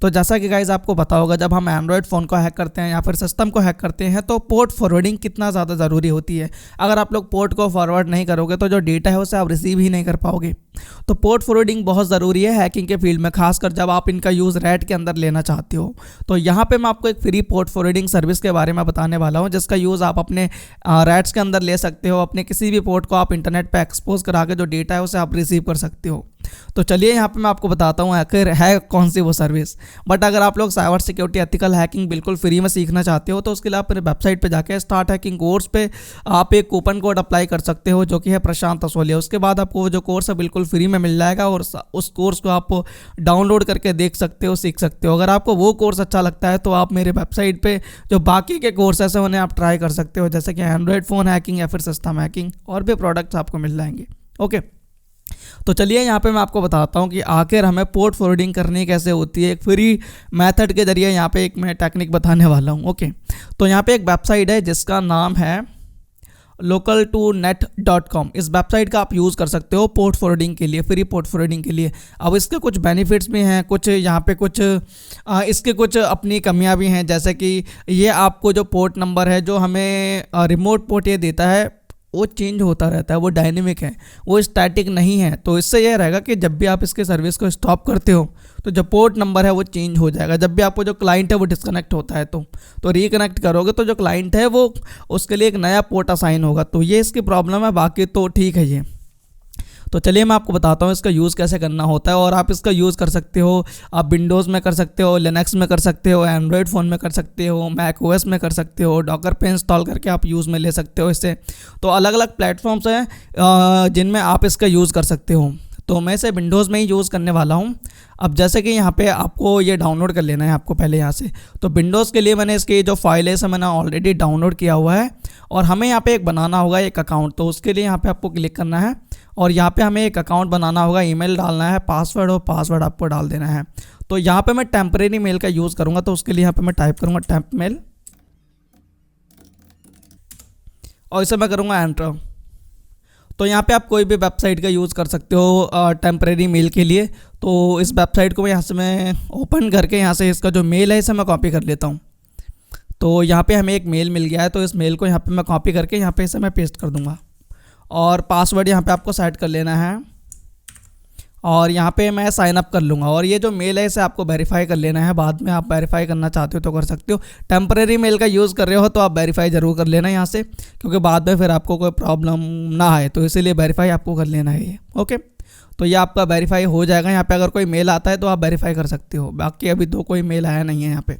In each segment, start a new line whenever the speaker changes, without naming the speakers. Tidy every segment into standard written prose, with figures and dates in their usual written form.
तो जैसा कि गाइज आपको पता होगा, जब हम एंड्रॉयड फ़ोन को हैक करते हैं या फिर सिस्टम को हैक करते हैं तो पोर्ट फॉरवर्डिंग कितना ज़्यादा ज़रूरी होती है। अगर आप लोग पोर्ट को फॉरवर्ड नहीं करोगे तो जो डेटा है उसे आप रिसीव ही नहीं कर पाओगे। तो पोर्ट फॉरवर्डिंग बहुत ज़रूरी है हैकिंग के फील्ड में, खासकर जब आप इनका यूज़ रैट के अंदर लेना चाहते हो। तो यहाँ पे मैं आपको एक फ्री पोर्ट फॉरवर्डिंग सर्विस के बारे में बताने वाला हूँ, जिसका यूज़ आप अपने रैट्स के अंदर ले सकते हो। अपने किसी भी पोर्ट को आप इंटरनेट पर एक्सपोज करा के जो डेटा है उसे आप रिसीव कर सकते हो। तो चलिए यहाँ पे मैं आपको बताता हूँ आखिर है कौन सी वो सर्विस। बट अगर आप लोग साइबर सिक्योरिटी एथिकल हैकिंग बिल्कुल फ्री में सीखना चाहते हो तो उसके लिए आप मेरे वेबसाइट पे जाके स्टार्ट हैकिंग कोर्स पे आप एक कूपन कोड अप्लाई कर सकते हो, जो कि है प्रशांत असोलिया। उसके बाद आपको वो जो कोर्स है बिल्कुल फ्री में मिल जाएगा और उस कोर्स को आप डाउनलोड करके देख सकते हो, सीख सकते हो। अगर आपको वो कोर्स अच्छा लगता है तो आप मेरे वेबसाइट पर जो बाकी के कोर्सेस हैं उन्हें आप ट्राई कर सकते हो, जैसे कि एंड्रॉयड फ़ोन हैकिंग या फिर सिस्टम हैकिंग, और भी प्रोडक्ट्स आपको मिल जाएंगे। ओके, तो चलिए यहाँ पे मैं आपको बताता हूँ कि आखिर हमें पोर्ट फॉरवर्डिंग करनी कैसे होती है। एक फ्री मेथड के जरिए यहाँ पे एक मैं टेक्निक बताने वाला हूँ। ओके, तो यहाँ पे एक वेबसाइट है जिसका नाम है local2net.com। इस वेबसाइट का आप यूज़ कर सकते हो पोर्ट फॉरवर्डिंग के लिए, फ्री पोर्ट फॉरवर्डिंग के लिए। अब इसके कुछ बेनिफिट्स भी हैं, कुछ यहाँ पे कुछ इसके कुछ अपनी कमियां भी हैं, जैसे कि ये आपको जो पोर्ट नंबर है जो हमें रिमोट पोर्ट ये देता है वो चेंज होता रहता है, वो डायनेमिक है, वो स्टैटिक नहीं है। तो इससे यह रहेगा कि जब भी आप इसके सर्विस को स्टॉप करते हो तो जो पोर्ट नंबर है वो चेंज हो जाएगा। जब भी आपको जो क्लाइंट है वो डिस्कनेक्ट होता है तो रिकनेक्ट करोगे तो जो क्लाइंट है वो उसके लिए एक नया पोर्ट असाइन होगा। तो ये इसकी प्रॉब्लम है, बाकी तो ठीक है ये। तो चलिए मैं आपको बताता हूँ इसका यूज़ कैसे करना होता है। और आप इसका यूज़ कर सकते हो, आप विंडोज़ में कर सकते हो, लिनक्स में कर सकते हो, एंड्रॉयड फ़ोन में कर सकते हो, मैक ओएस में कर सकते हो, डॉकर पे इंस्टॉल करके आप यूज़ में ले सकते हो इससे। तो अलग अलग प्लेटफॉर्म्स हैं जिनमें आप इसका यूज़ कर सकते हो। तो मैं इसे विंडोज़ में ही यूज़ करने वाला हूँ। अब जैसे कि यहाँ पे आपको ये डाउनलोड कर लेना है आपको पहले यहाँ से। तो विंडोज़ के लिए मैंने इसकी जो फाइल है इसे मैंने ऑलरेडी डाउनलोड किया हुआ है और हमें यहाँ पे एक बनाना होगा एक अकाउंट। तो उसके लिए यहाँ पे आपको क्लिक करना है और यहाँ पे हमें एक अकाउंट बनाना होगा, ईमेल डालना है, पासवर्ड और पासवर्ड आपको डाल देना है। तो यहाँ पे मैं टेम्परेरी मेल का यूज़ करूँगा, तो उसके लिए यहाँ पे मैं टाइप करूँगा टेम्प मेल और इसे मैं करूँगा एंटर। तो यहाँ पे आप कोई भी वेबसाइट का यूज़ कर सकते हो टेम्परेरी मेल के लिए। तो इस वेबसाइट को यहाँ से मैं ओपन करके यहाँ से इसका जो मेल है इसे मैं कॉपी कर लेता हूँ। तो यहाँ पे हमें एक मेल मिल गया है, तो इस मेल को यहाँ पे मैं कॉपी करके यहाँ पे इसे मैं पेस्ट कर दूँगा और पासवर्ड यहाँ पे आपको सेट कर लेना है और यहाँ पे मैं साइन अप कर लूँगा। और ये जो मेल है इसे आपको वेरीफाई कर लेना है, बाद में आप वेरीफाई करना चाहते हो तो कर सकते हो। टेम्परेरी मेल का यूज़ कर रहे हो तो आप वेरीफाई ज़रूर कर लेना यहाँ से, क्योंकि बाद में फिर आपको कोई प्रॉब्लम ना आए, तो इसीलिए वेरीफाई आपको कर लेना है ये। ओके, तो ये आपका वेरीफाई हो जाएगा। यहाँ पे अगर कोई मेल आता है तो आप वेरीफाई कर सकते हो, बाकी अभी तो कोई मेल आया नहीं है यहाँ पे।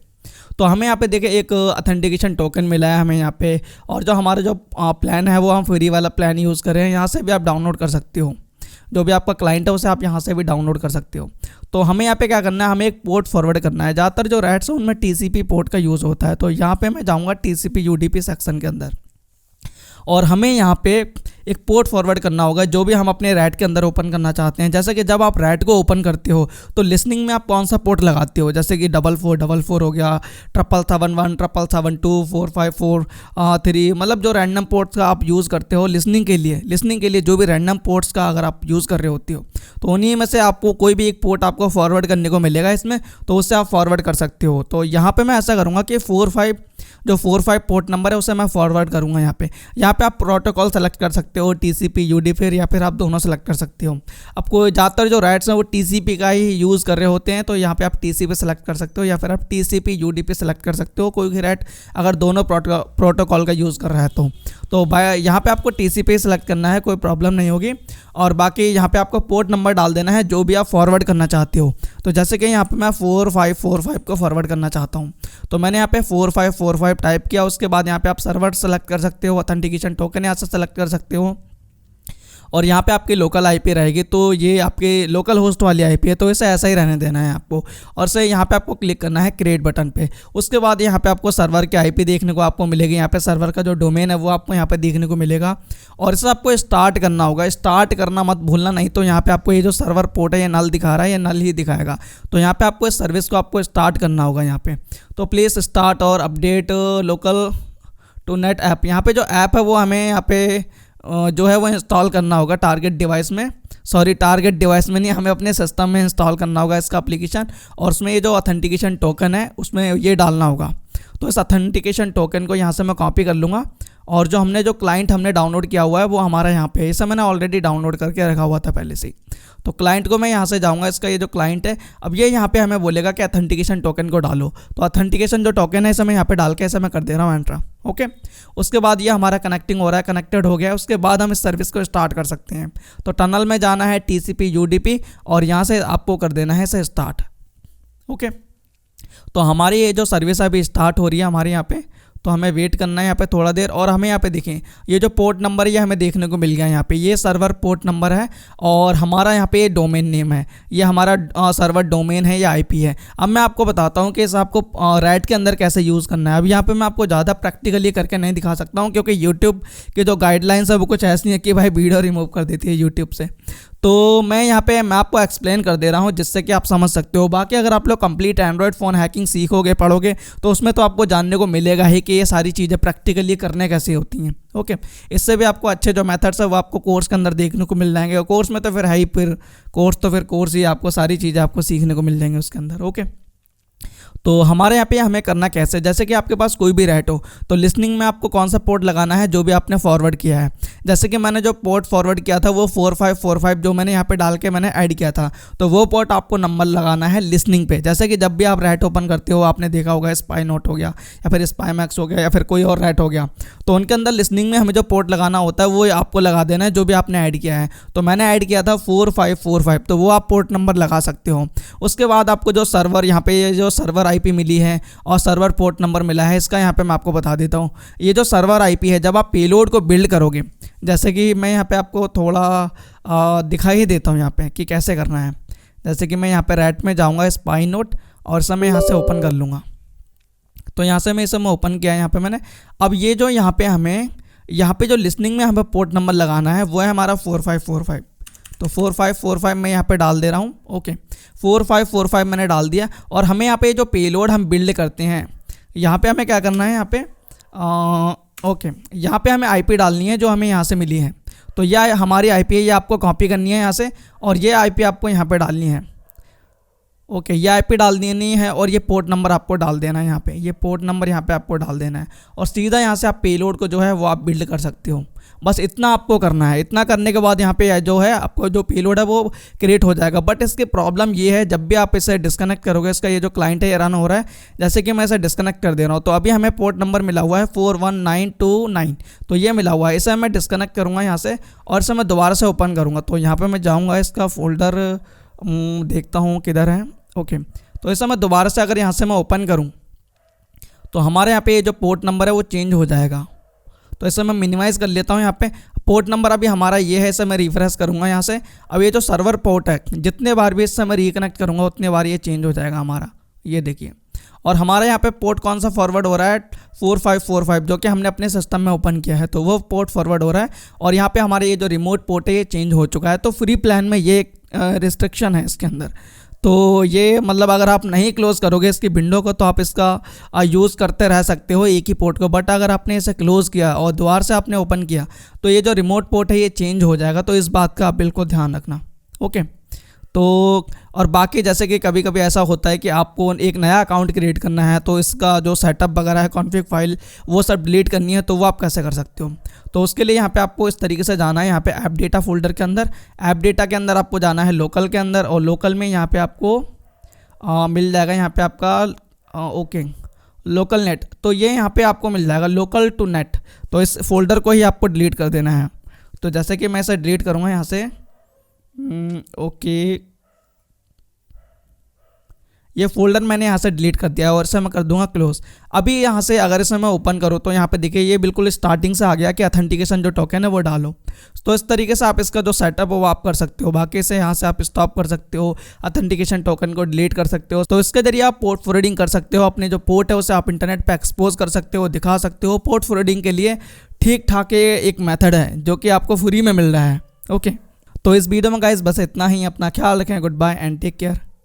तो हमें यहाँ पे देखिए एक ऑथेंटिकेशन टोकन मिला है हमें यहाँ पे, और जो हमारा जो प्लान है वो हम फ्री वाला प्लान यूज़ कर रहे हैं। यहाँ से भी आप डाउनलोड कर सकते हो, जो भी आपका क्लाइंट है उसे आप यहाँ से भी डाउनलोड कर सकते हो। तो हमें यहाँ पे क्या करना है, हमें एक पोर्ट फॉरवर्ड करना है। ज़्यादातर जो रैट्स हैं उनमें TCP पोर्ट का यूज़ होता है, तो यहाँ पे मैं जाऊँगा TCP UDP सेक्शन के अंदर और हमें यहाँ पे एक पोर्ट फॉरवर्ड करना होगा जो भी हम अपने रैट के अंदर ओपन करना चाहते हैं। जैसे कि जब आप रैट को ओपन करते हो तो लिसनिंग में आप कौन सा पोर्ट लगाते हो, जैसे कि 4444 हो गया, 777 772 454 3, मतलब जो रैंडम पोर्ट्स का आप यूज़ करते हो लिसनिंग के लिए जो भी रैंडम पोर्ट्स का अगर आप यूज़ कर रहे होते हो तो उन्हीं में से आपको कोई भी एक पोर्ट आपको फॉरवर्ड करने को मिलेगा इसमें, तो उससे आप फॉरवर्ड कर सकते हो। तो यहाँ पे मैं ऐसा करूँगा कि 45 पोर्ट नंबर है उसे मैं फॉरवर्ड करूँगा। यहाँ पे आप प्रोटोकॉल सेलेक्ट कर सकते हो, TCP UDP या फिर आप दोनों सेलेक्ट कर सकते हो। आपको ज़्यादातर जो रैट्स हैं वो TCP का ही यूज़ कर रहे होते हैं, तो यहाँ पे आप TCP सेलेक्ट कर सकते हो या फिर आप TCP UDP सेलेक्ट कर सकते हो, कोई भी रैट अगर दोनों प्रोटोकॉल का यूज़ कर रहा है तो यहाँ पे आपको TCP सेलेक्ट करना है, कोई प्रॉब्लम नहीं होगी। और बाकी यहाँ पे आपको पोर्ट नंबर डाल देना है जो भी आप फॉरवर्ड करना चाहते हो। तो जैसे कि यहाँ पे मैं 4545 को फॉरवर्ड करना चाहता हूँ, तो मैंने यहाँ पे 4545 टाइप किया। उसके बाद यहाँ पे आप सर्वर सेलेक्ट कर सकते हो, ऑथेंटिकेशन टोकन यहाँ से सेलेक्ट कर सकते हो और यहाँ पे आपकी लोकल आईपी रहेगी, तो ये आपके लोकल होस्ट वाली आईपी है, तो इसे ऐसा ही रहने देना है आपको। और से यहाँ पे आपको क्लिक करना है क्रिएट बटन पे। उसके बाद यहाँ पे आपको सर्वर की आईपी देखने को आपको मिलेगी, यहाँ पे सर्वर का जो डोमेन है वो आपको यहाँ पे देखने को मिलेगा और इसे आपको स्टार्ट करना होगा। स्टार्ट करना मत भूलना, नहीं तो यहाँ पे आपको ये जो सर्वर पोर्ट है ये नल दिखा रहा है, ये नल ही दिखाएगा। तो यहाँ पे आपको इस सर्विस को आपको स्टार्ट करना होगा यहाँ पे। तो प्लीज़ स्टार्ट और update local to net app. यहाँ पे जो ऐप है वो हमें यहाँ पे जो है वो इंस्टॉल करना होगा टारगेट डिवाइस में। सॉरी टारगेट डिवाइस में नहीं, हमें अपने सिस्टम में इंस्टॉल करना होगा इसका एप्लीकेशन, और उसमें ये जो ऑथेंटिकेशन टोकन है उसमें ये डालना होगा। तो इस ऑथेंटिकेशन टोकन को यहाँ से मैं कॉपी कर लूँगा, और जो हमने क्लाइंट हमने डाउनलोड किया हुआ है वो हमारा यहाँ पे है। इसे मैंने ऑलरेडी डाउनलोड करके रखा हुआ था पहले से ही। तो क्लाइंट को मैं यहाँ से जाऊँगा, इसका ये जो क्लाइंट है, अब ये यहाँ पे हमें बोलेगा कि ऑथेंटिकेशन टोकन को डालो। तो ऑथेंटिकेशन जो टोकन है इसे मैं यहाँ पे डाल के ऐसे मैं कर दे रहा हूँ एंटर। ओके, उसके बाद ये हमारा कनेक्टिंग हो रहा है, कनेक्टेड हो गया है। उसके बाद हम इस सर्विस को स्टार्ट कर सकते हैं। तो टनल में जाना है TCP UDP, और यहाँ से आपको कर देना है इसे स्टार्ट। ओके, तो हमारी ये जो सर्विस अभी स्टार्ट हो रही है हमारे यहाँ पे, तो हमें वेट करना है यहाँ पे थोड़ा देर। और हमें यहाँ पे देखें ये जो पोर्ट नंबर ये हमें देखने को मिल गया यहाँ पे, ये सर्वर पोर्ट नंबर है, और हमारा यहाँ पे ये डोमेन नेम है, ये हमारा सर्वर डोमेन है या IP है। अब मैं आपको बताता हूँ कि इस आपको रैट के अंदर कैसे यूज़ करना है। अब यहाँ पे मैं आपको ज़्यादा प्रैक्टिकली करके नहीं दिखा सकता हूँ, क्योंकि यूट्यूब के जो गाइडलाइंस है वो कुछ ऐसी है कि भाई वीडियो रिमूव कर देती है यूट्यूब से। तो मैं यहाँ पे मैं आपको एक्सप्लेन कर दे रहा हूँ जिससे कि आप समझ सकते हो। बाकी अगर आप लोग कंप्लीट एंड्रॉयड फ़ोन हैकिंग सीखोगे पढ़ोगे तो उसमें तो आपको जानने को मिलेगा ही कि ये सारी चीज़ें प्रैक्टिकली करने कैसे होती हैं। ओके, इससे भी आपको अच्छे जो मेथड्स है वो आपको कोर्स के अंदर देखने को मिल जाएंगे। कोर्स में तो फिर है ही, फिर कोर्स ही आपको सारी चीज़ें आपको सीखने को मिल जाएंगी उसके अंदर। ओके, तो हमारे यहाँ पे हमें करना कैसे, जैसे कि आपके पास कोई भी रैट हो तो लिसनिंग में आपको कौन सा पोर्ट लगाना है जो भी आपने फॉरवर्ड किया है। जैसे कि मैंने जो पोर्ट फॉरवर्ड किया था वो 4545 जो मैंने यहाँ पे डाल के मैंने ऐड किया था, तो वो पोर्ट आपको नंबर लगाना है लिसनिंग पे। जैसे कि जब भी आप रैट ओपन करते हो आपने देखा होगा स्पाई नोट हो गया या फिर स्पाई मैक्स हो गया या फिर कोई और रैट हो गया, तो उनके अंदर लिसनिंग में हमें जो पोर्ट लगाना होता है वो आपको लगा देना है जो भी आपने ऐड किया है। तो मैंने ऐड किया था 4545, तो वो आप पोर्ट नंबर लगा सकते हो। उसके बाद आपको जो सर्वर यहाँ पे ये जो सर्वर IP मिली है और सर्वर पोर्ट नंबर मिला है, इसका यहाँ पे मैं आपको बता देता हूँ। ये जो सर्वर IP है, जब आप पेलोड को बिल्ड करोगे, जैसे कि मैं यहाँ पे आपको थोड़ा दिखाई ही देता हूँ यहाँ पे कि कैसे करना है। जैसे कि मैं यहाँ पे रैट में जाऊँगा स्पाई नोट, और इसे मैं यहाँ से ओपन कर लूँगा। तो यहाँ से मैं इसे ओपन किया यहाँ पे मैंने। अब ये जो यहाँ पे हमें यहाँ पे जो लिसनिंग में हमें पोर्ट नंबर लगाना है वो है हमारा 4545। तो 4545 मैं यहाँ पे डाल दे रहा हूँ। ओके, 4545 मैंने डाल दिया। और हमें यहाँ पे जो पेलोड हम बिल्ड करते हैं यहाँ पे हमें क्या करना है, यहाँ पे ओके यहाँ पे हमें IP डालनी है जो हमें यहाँ से मिली है। तो यह हमारी IP है, ये आपको कॉपी करनी है यहाँ से, और ये IP आपको यहाँ पे डालनी है। ओके, ये IP डाल देनी है, और ये पोर्ट नंबर आपको डाल देना है यहाँ पे, ये पोर्ट नंबर यहाँ पे आपको डाल देना है, और सीधा यहाँ से आप पेलोड को जो है वो आप बिल्ड कर सकते हो। बस इतना आपको करना है। इतना करने के बाद यहाँ पे जो है आपको जो पेलोड है वो क्रिएट हो जाएगा। बट इसकी प्रॉब्लम ये है, जब भी आप इसे डिस्कनेक्ट करोगे, इसका ये जो क्लाइंट है ये रन हो रहा है, जैसे कि मैं इसे डिस्कनेक्ट कर दे रहा हूँ, तो अभी हमें पोर्ट नंबर मिला हुआ है 41929, तो ये मिला हुआ है। इसे मैं डिस्कनेक्ट करूँगा यहाँ से, और इसे मैं दोबारा से ओपन करूँगा। तो यहाँ पर मैं जाऊँगा, इसका फोल्डर देखता हूँ किधर है। ओके, तो इसे मैं दोबारा से अगर यहाँ से मैं ओपन करूँ तो हमारे यहाँ पे ये जो पोर्ट नंबर है वो चेंज हो जाएगा। तो इसे मैं मिनिमाइज़ कर लेता हूँ। यहाँ पे पोर्ट नंबर अभी हमारा ये है, इसे मैं रिफ्रेश करूँगा यहाँ से। अब ये जो सर्वर पोर्ट है, जितने बार भी इससे मैं रिकनेक्ट करूँगा उतने बार ये चेंज हो जाएगा हमारा, ये देखिए। और हमारा यहाँ पे पोर्ट कौन सा फॉरवर्ड हो रहा है, 4545, जो कि हमने अपने सिस्टम में ओपन किया है, तो वो पोर्ट फॉरवर्ड हो रहा है। और यहाँ पे हमारे ये जो रिमोट पोर्ट है ये चेंज हो चुका है। तो फ्री प्लान में ये रिस्ट्रिक्शन है इसके अंदर। तो ये मतलब अगर आप नहीं क्लोज़ करोगे इसकी विंडो को तो आप इसका यूज़ करते रह सकते हो एक ही पोर्ट को। बट अगर आपने इसे क्लोज़ किया और दोबारा से आपने ओपन किया तो ये जो रिमोट पोर्ट है ये चेंज हो जाएगा। तो इस बात का आप बिल्कुल ध्यान रखना। ओके, तो और बाकी जैसे कि कभी कभी ऐसा होता है कि आपको एक नया अकाउंट क्रिएट करना है, तो इसका जो सेटअप वगैरह है, कॉन्फ़िग फाइल, वो सब डिलीट करनी है, तो वो आप कैसे कर सकते हो। तो उसके लिए यहाँ पे आपको इस तरीके से जाना है, यहाँ पे ऐप डेटा फोल्डर के अंदर, ऐप डेटा के अंदर आपको जाना है लोकल के अंदर, और लोकल में यहाँ पे आपको मिल जाएगा यहाँ पे आपका ओके लोकल नेट। तो ये यहाँ पे आपको मिल जाएगा लोकल टू नेट। तो इस फोल्डर को ही आपको डिलीट कर देना है। तो जैसे कि मैं इसे डिलीट करूँगा यहाँ से, ओके ये फोल्डर मैंने यहाँ से डिलीट कर दिया और इसे मैं कर दूंगा क्लोज। अभी यहाँ से अगर इसे मैं ओपन करूँ तो यहाँ पे देखिए ये बिल्कुल स्टार्टिंग से आ गया कि ऑथेंटिकेशन जो टोकन है वो डालो। तो इस तरीके से आप इसका जो सेटअप है वो आप कर सकते हो। बाकी से यहाँ से आप स्टॉप कर सकते हो, ऑथेंटिकेशन टोकन को डिलीट कर सकते हो। तो इसके जरिए आप पोर्ट फॉरवर्डिंग कर सकते हो, अपने जो पोर्ट है उसे आप इंटरनेट पर एक्सपोज कर सकते हो, दिखा सकते हो। पोर्ट फॉरवर्डिंग के लिए ठीक ठाक एक मेथड है जो कि आपको फ्री में मिल रहा है। ओके, तो इस वीडियो में गाइस बस इतना ही। अपना ख्याल रखें, good bye and take care.